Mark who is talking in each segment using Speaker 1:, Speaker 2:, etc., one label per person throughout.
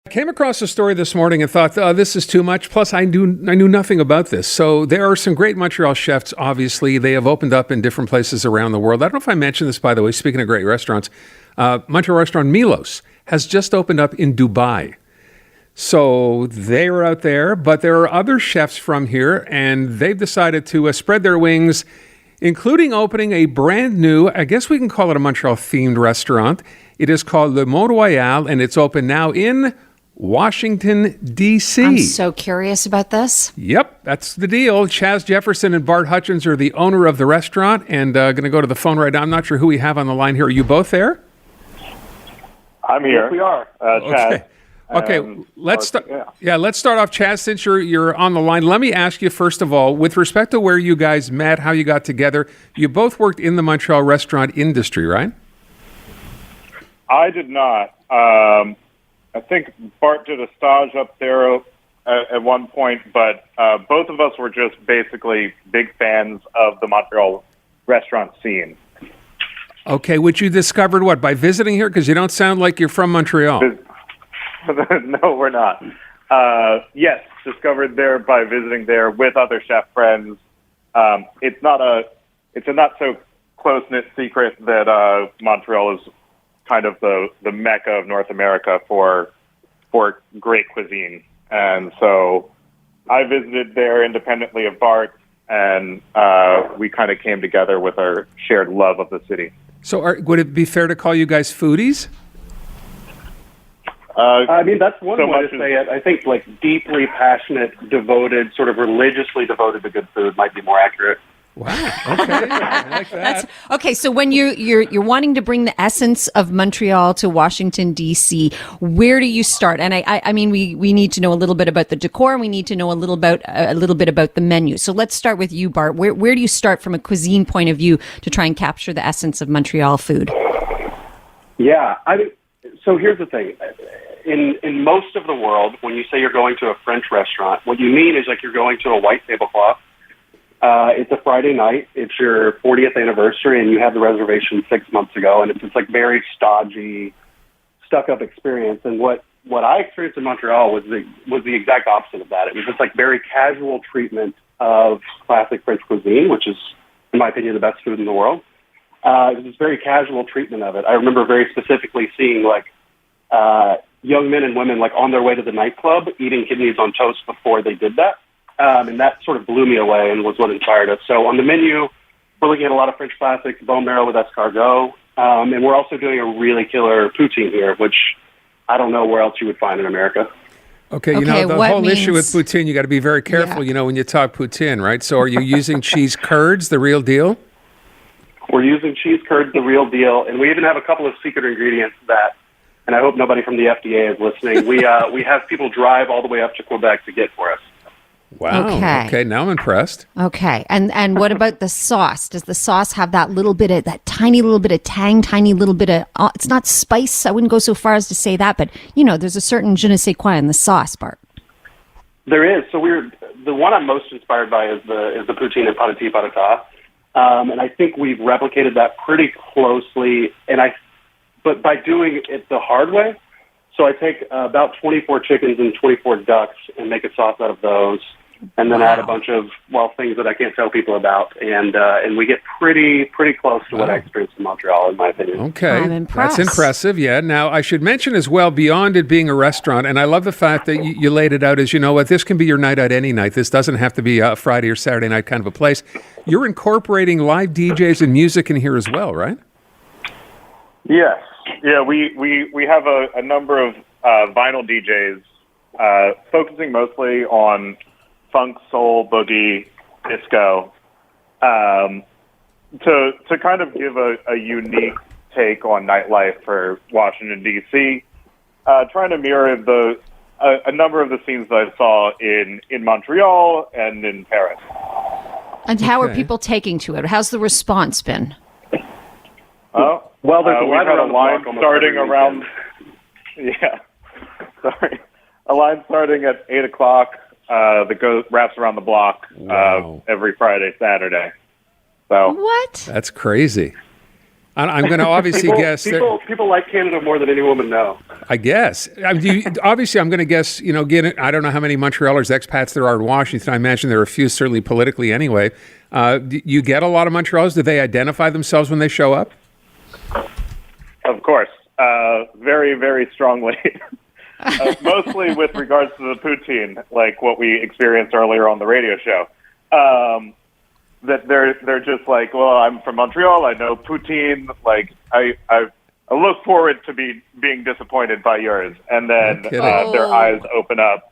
Speaker 1: I came across a story this morning and thought, oh, this is too much. Plus, I knew nothing about this. So there are some great Montreal chefs, obviously. They have opened up in different places around the world. I don't know if I mentioned this, by the way, speaking of great restaurants. Montreal restaurant Milos has just opened up in Dubai. So they are out there, but there are other chefs from here, and they've decided to spread their wings, including opening a brand new, I guess we can call it a Montreal-themed restaurant. It is called Le Mont-Royal, and it's open now in Washington, D.C.
Speaker 2: I'm so curious about this.
Speaker 1: Yep, that's the deal. Chaz Jefferson and Bart Hutchins are the owner of the restaurant, and going to go to the phone right now. I'm not sure who we have on the line here. Are you both there?
Speaker 3: I'm here.
Speaker 4: Yes, we are.
Speaker 1: Okay. Okay, let's start. Yeah, let's start off, Chaz. Since you're on the line, let me ask you first of all, with respect to where you guys met, how you got together. You both worked in the Montreal restaurant industry, right?
Speaker 3: I did not. I think Bart did a stage up there at one point, but both of us were just basically big fans of the Montreal restaurant scene.
Speaker 1: Okay, which you discovered what, by visiting here? Because you don't sound like you're from Montreal.
Speaker 3: No, we're not. Yes, discovered there by visiting there with other chef friends. It's a not so close-knit secret that Montreal is kind of the mecca of North America for great cuisine. And so I visited there independently of Bart, and we kind of came together with our shared love of the city.
Speaker 1: So would it be fair to call you guys foodies?
Speaker 4: I mean, that's one way to say it. I think like deeply passionate, devoted, sort of religiously devoted to good food might be more accurate.
Speaker 1: Wow. Okay. I like that.
Speaker 2: Okay. So when you're wanting to bring the essence of Montreal to Washington, D.C., where do you start? And I mean, we need to know a little bit about the decor, and we need to know a little bit about the menu. So let's start with you, Bart. Where do you start from a cuisine point of view to try and capture the essence of Montreal food?
Speaker 4: Yeah. So here's the thing. In most of the world, when you say you're going to a French restaurant, what you mean is like you're going to a white tablecloth. It's a Friday night. It's your 40th anniversary, and you had the reservation 6 months ago, and it's just like very stodgy, stuck-up experience. And what I experienced in Montreal was the exact opposite of that. It was just like very casual treatment of classic French cuisine, which is, in my opinion, the best food in the world. It was this very casual treatment of it. I remember very specifically seeing like young men and women like on their way to the nightclub eating kidneys on toast before they did that. And that sort of blew me away and was what inspired us. So on the menu, we're looking at a lot of French classics, bone marrow with escargot. And we're also doing a really killer poutine here, which I don't know where else you would find in America.
Speaker 1: Okay, you know, the whole issue with poutine, you got to be very careful, you know, when you talk poutine, right? So are you using cheese curds, the real deal?
Speaker 4: We're using cheese curds, the real deal. And we even have a couple of secret ingredients that, and I hope nobody from the FDA is listening, we have people drive all the way up to Quebec to get for us.
Speaker 1: Wow. Okay. Now I'm impressed.
Speaker 2: Okay. And what about the sauce? Does the sauce have that tiny little bit of tang, tiny little bit of, it's not spice. I wouldn't go so far as to say that, but you know, there's a certain je ne sais quoi in the sauce, Bart.
Speaker 4: There is. So the one I'm most inspired by is the poutine and patati patata. And I think we've replicated that pretty closely. But by doing it the hard way, so I take about 24 chickens and 24 ducks and make a sauce out of those, and then add a bunch of things that I can't tell people about, and we get pretty close to what I experienced in Montreal, in my opinion.
Speaker 1: Okay,
Speaker 2: I'm impressed.
Speaker 1: That's impressive. Yeah. Now I should mention as well, beyond it being a restaurant, and I love the fact that you laid it out as, you know what, this can be your night out any night. This doesn't have to be a Friday or Saturday night kind of a place. You're incorporating live DJs and music in here as well, right?
Speaker 3: Yes. Yeah, we have a number of vinyl DJs focusing mostly on funk, soul, boogie, disco, to kind of give a unique take on nightlife for Washington, D.C., trying to mirror a number of the scenes that I saw in Montreal and in Paris.
Speaker 2: And how are people taking to it? How's the response been?
Speaker 3: Oh,
Speaker 4: well, there's
Speaker 3: we've had a line starting around. Yeah, sorry, a line starting at 8 o'clock that wraps around the block every Friday, Saturday. So
Speaker 2: what?
Speaker 1: That's crazy. I'm going to obviously guess.
Speaker 4: People like Canada more than any woman know.
Speaker 1: I guess. Obviously, I'm going to guess, I don't know how many Montrealers, expats there are in Washington. I imagine there are a few, certainly politically anyway. Do you get a lot of Montrealers? Do they identify themselves when they show up?
Speaker 3: Of course. Very, very strongly. Mostly with regards to the poutine, like what we experienced earlier on the radio show. That they're just like, well, I'm from Montreal. I know poutine. Like I look forward to being disappointed by yours, and then their eyes open up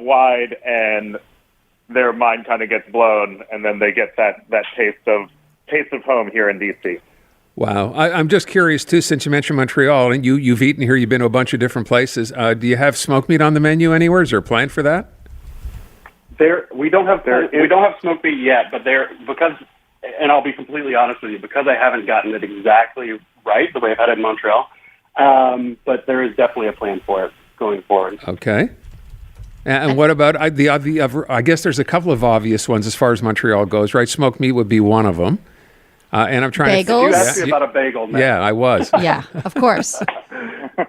Speaker 3: wide, and their mind kind of gets blown, and then they get that taste of home here in DC.
Speaker 1: Wow. I'm just curious, too, since you mentioned Montreal, and you've eaten here, you've been to a bunch of different places. Do you have smoked meat on the menu anywhere? Is there a plan for that?
Speaker 4: We don't have smoked meat yet, but because, and I'll be completely honest with you, because I haven't gotten it exactly right the way I've had it in Montreal, but there is definitely a plan for it going forward.
Speaker 1: Okay. And what about I guess there's a couple of obvious ones as far as Montreal goes, right? Smoked meat would be one of them. And I'm trying
Speaker 2: Bagels?
Speaker 1: to...
Speaker 4: You asked me about a bagel, man.
Speaker 1: Yeah, I was.
Speaker 2: Yeah, of course.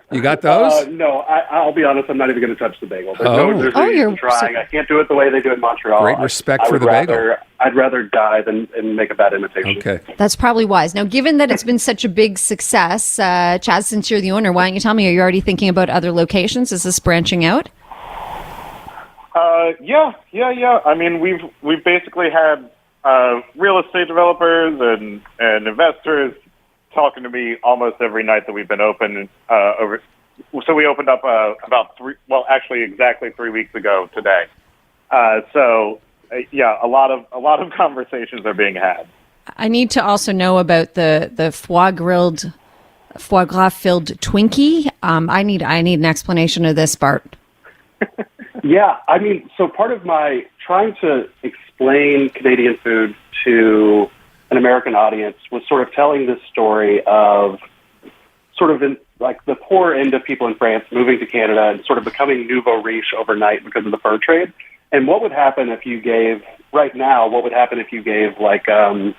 Speaker 1: You got those?
Speaker 4: No, I'll be honest, I'm not even going to touch the bagel. There's no
Speaker 2: you're
Speaker 4: trying. I can't do it the way they do it in Montreal.
Speaker 1: Great respect for the bagel.
Speaker 4: I'd rather die than make a bad imitation.
Speaker 1: Okay.
Speaker 2: That's probably wise. Now, given that it's been such a big success, Chaz, since you're the owner, why don't you tell me, are you already thinking about other locations? Is this branching out?
Speaker 3: Yeah. I mean, we've basically had real estate developers and investors talking to me almost every night that we've been open. So we opened up exactly 3 weeks ago today. A lot of conversations are being had.
Speaker 2: I need to also know about the foie gras filled Twinkie. I need an explanation of this, Bart.
Speaker 4: Yeah, I mean, so part of my trying to explain Canadian food to an American audience was sort of telling this story of sort of like the poor end of people in France moving to Canada and sort of becoming nouveau riche overnight because of the fur trade. And what would happen if you gave like a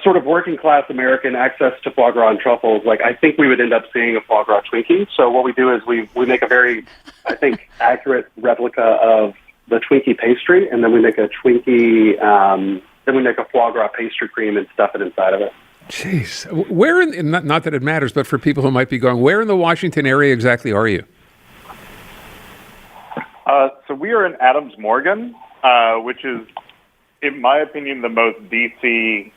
Speaker 4: sort of working class American access to foie gras and truffles? Like, I think we would end up seeing a foie gras Twinkie. So what we do is we make a very, I think, accurate replica of the Twinkie pastry, and then we make a Twinkie, then we make a foie gras pastry cream and stuff it inside of it.
Speaker 1: Jeez. Where not that it matters, but for people who might be going, where in the Washington area exactly are you?
Speaker 3: So we are in Adams Morgan, which is, in my opinion, the most DC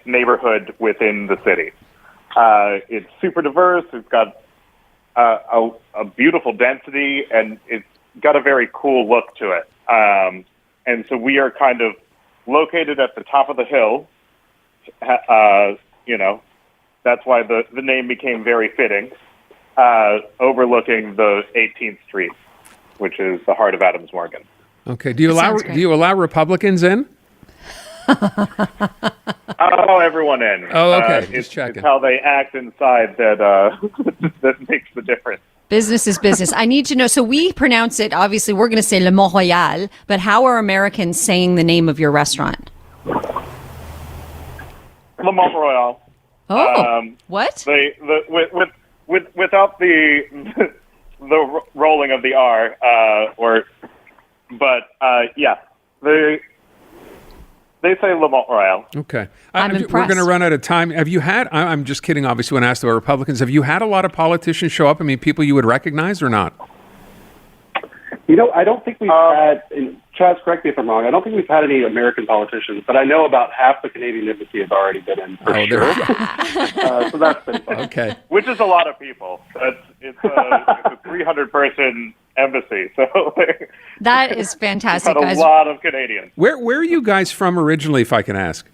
Speaker 3: neighborhood within the city. It's super diverse. It's got a beautiful density, and it's got a very cool look to it. And so we are kind of located at the top of the hill. That's why the name became very fitting, overlooking the 18th Street, which is the heart of Adams Morgan.
Speaker 1: Okay. Do you allow Republicans in?
Speaker 3: Allow everyone in.
Speaker 1: Oh, okay. Just checking.
Speaker 3: It's how they act inside that makes the difference.
Speaker 2: Business is business. I need to know. So we pronounce it, obviously, we're going to say Le Mont-Royal, but how are Americans saying the name of your restaurant?
Speaker 3: Le Montreal.
Speaker 2: What?
Speaker 3: Without the rolling of the R, they say Le Montreal.
Speaker 1: Okay.
Speaker 2: I'm
Speaker 1: We're
Speaker 2: impressed.
Speaker 1: going to run out of time. Have you had, I'm just kidding, obviously, when asked about Republicans, have you had a lot of politicians show up? I mean, people you would recognize or not?
Speaker 4: I don't think we've had, and Chaz, correct me if I'm wrong, I don't think we've had any American politicians, but I know about half the Canadian embassy have already been in, for sure. So that's been fun.
Speaker 1: Okay.
Speaker 3: Which is a lot of people. It's a 300-person embassy. So
Speaker 2: That is fantastic,
Speaker 3: got a
Speaker 2: guys.
Speaker 3: lot of Canadians.
Speaker 1: Where are you guys from originally, if I can ask?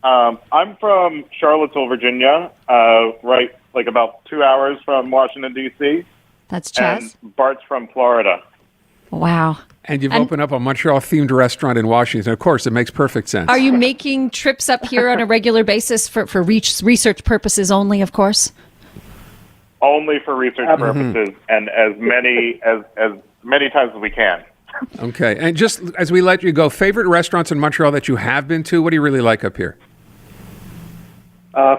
Speaker 3: I'm from Charlottesville, Virginia, right about 2 hours from Washington, D.C.,
Speaker 2: That's Chaz.
Speaker 3: and Bart's from Florida.
Speaker 2: Wow.
Speaker 1: And you've opened up a Montreal-themed restaurant in Washington. Of course, it makes perfect sense.
Speaker 2: Are you making trips up here on a regular basis for research purposes only, of course?
Speaker 3: Only for research purposes, and as many times as we can.
Speaker 1: Okay. And just as we let you go, favorite restaurants in Montreal that you have been to? What do you really like up here?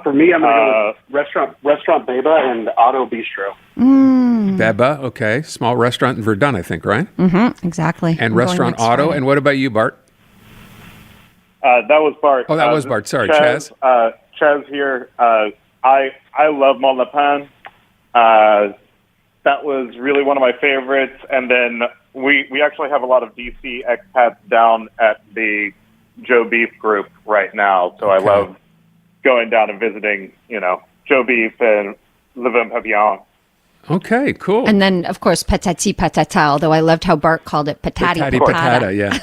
Speaker 4: For me, I'm going to go with Restaurant Beba and Auto Bistro.
Speaker 1: Beba, okay. Small restaurant in Verdun, I think, right?
Speaker 2: Exactly.
Speaker 1: And
Speaker 2: I'm going
Speaker 1: Restaurant
Speaker 2: next
Speaker 1: Auto.
Speaker 2: Friday.
Speaker 1: And what about you, Bart?
Speaker 3: That was Bart.
Speaker 1: Oh, that was Bart. Sorry,
Speaker 3: Chaz. Chaz here. I love Mont Lapin. That was really one of my favorites. And then we actually have a lot of DC expats down at the Joe Beef group right now. So I love going down and visiting, Joe Beef and Le Vin Papillon.
Speaker 1: Okay, cool.
Speaker 2: And then, of course, patati patata, although I loved how Bart called it patati patata.
Speaker 1: Yeah.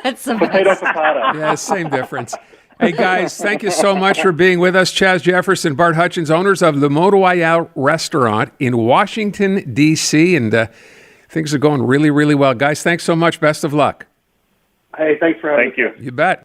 Speaker 2: That's the
Speaker 4: Potato
Speaker 2: best.
Speaker 4: patata.
Speaker 1: Yeah, same difference. Hey, guys, thank you so much for being with us. Chaz Jefferson, Bart Hutchins, owners of the Mont Royal restaurant in Washington, D.C., and things are going really, really well. Guys, thanks so much. Best of luck.
Speaker 4: Hey, thanks for having me.
Speaker 3: Thank you.
Speaker 1: You bet.